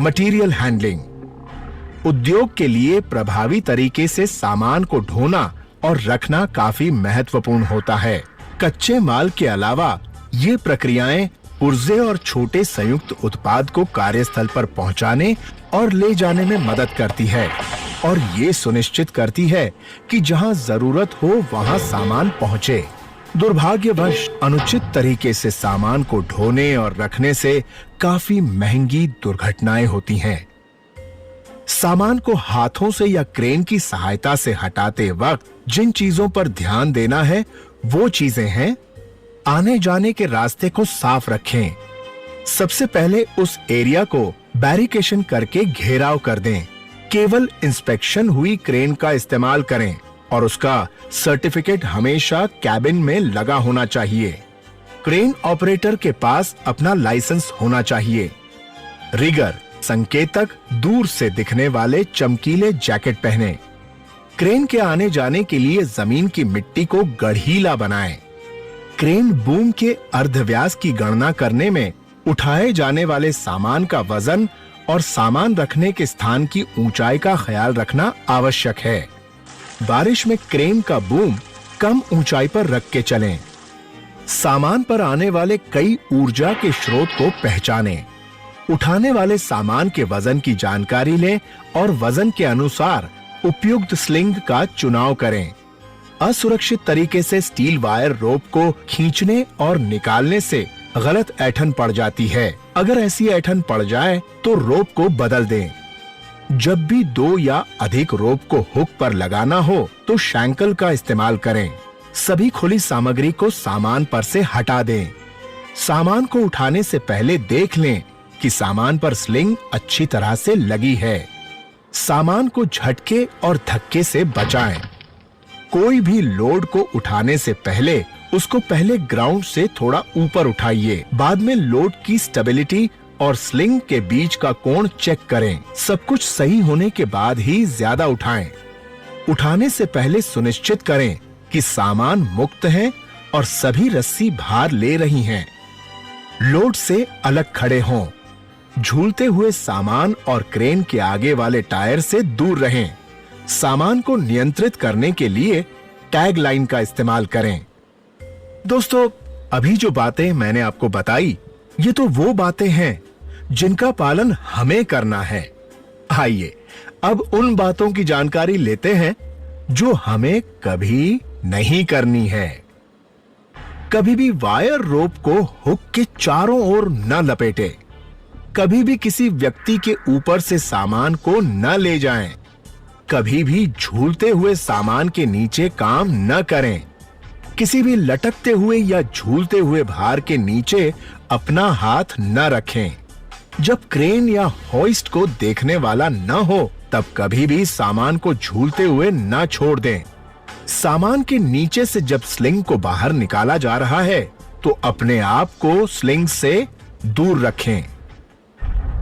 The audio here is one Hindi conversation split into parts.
Material handling. उद्योग के लिए प्रभावी तरीके से सामान को ढोना और रखना काफी महत्वपूर्ण होता है। कच्चे माल के अलावा ये प्रक्रियाएं पुर्जे और छोटे संयुक्त उत्पाद को कार्यस्थल पर पहुंचाने और ले जाने में मदद करती है और ये सुनिश्चित करती है कि जहां जरूरत हो वहां सामान पहुंचे। दुर्भाग्यवश अनुचित तरीके से सामान को ढोने और रखने से काफी महंगी दुर्घटनाएं होती हैं। सामान को हाथों से या क्रेन की सहायता से हटाते वक्त जिन चीजों पर ध्यान देना है वो चीजें हैं, आने जाने के रास्ते को साफ रखें। सबसे पहले उस एरिया को बैरिकेशन करके घेराव कर दें। केवल इंस्पेक्शन हुई क्रेन का इस्तेमाल करें और उसका सर्टिफिकेट हमेशा कैबिन में लगा होना चाहिए। क्रेन ऑपरेटर के पास अपना लाइसेंस होना चाहिए। रिगर संकेतक दूर से दिखने वाले चमकीले जैकेट पहने। क्रेन के आने जाने के लिए जमीन की मिट्टी को गढ़ीला बनाएं। क्रेन बूम के अर्धव्यास की गणना करने में उठाए जाने वाले सामान का वजन और सामान रखने के स्थान की ऊंचाई का ख्याल रखना आवश्यक है। बारिश में क्रेन का बूम कम ऊंचाई पर रख के चलें। सामान पर आने वाले कई ऊर्जा के स्रोत को पहचानें। उठाने वाले सामान के वजन की जानकारी लें और वजन के अनुसार उपयुक्त स्लिंग का चुनाव करें। असुरक्षित तरीके से स्टील वायर रोप को खींचने और निकालने से गलत ऐंठन पड़ जाती है। अगर ऐसी ऐंठन पड़ जाए तो रोप को बदल दें। जब भी 2 या अधिक रोप को हुक पर लगाना हो तो शैंकल का इस्तेमाल करें। सभी खुली सामग्री को सामान पर से हटा दें। सामान को उठाने से पहले देख लें कि सामान पर स्लिंग अच्छी तरह से लगी है। सामान को झटके और धक्के से बचाएं। कोई भी लोड को उठाने से पहले उसको पहले ग्राउंड से थोड़ा ऊपर उठाइए। बाद में लोड की स्टेबिलिटी और स्लिंग के बीच का कोण चेक करें। सब कुछ सही होने के बाद ही ज्यादा उठाएं। उठाने से पहले सुनिश्चित करें कि सामान मुक्त है और सभी रस्सी भार ले रही हैं। लोड से अलग खड़े हों। झूलते हुए सामान और क्रेन के आगे वाले टायर से दूर रहें। सामान को नियंत्रित करने के लिए टैग लाइन का इस्तेमाल करें। दोस्तों, अभी जो बातें मैंने आपको बताई, ये तो वो बातें हैं जिनका पालन हमें करना है। आइए अब उन बातों की जानकारी लेते हैं जो हमें कभी नहीं करनी है। कभी भी वायर रोप को हुक के चारों ओर न लपेटे। कभी भी किसी व्यक्ति के ऊपर से सामान को न ले जाएं। कभी भी झूलते हुए सामान के नीचे काम न करें। किसी भी लटकते हुए या झूलते हुए भार के नीचे अपना हाथ न रखें। जब क्रेन या होइस्ट को देखने वाला न हो तब कभी भी सामान को झूलते हुए न छोड़ दें। सामान के नीचे से जब स्लिंग को बाहर निकाला जा रहा है तो अपने आप को स्लिंग से दूर रखें।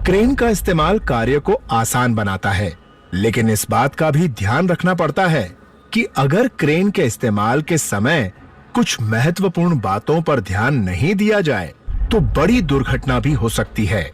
क्रेन का इस्तेमाल कार्य को आसान बनाता है, लेकिन इस बात का भी ध्यान रखना पड़ता है कि अगर क्रेन के इस्तेमाल के समय कुछ महत्वपूर्ण बातों पर ध्यान नहीं दिया जाए तो बड़ी दुर्घटना भी हो सकती है।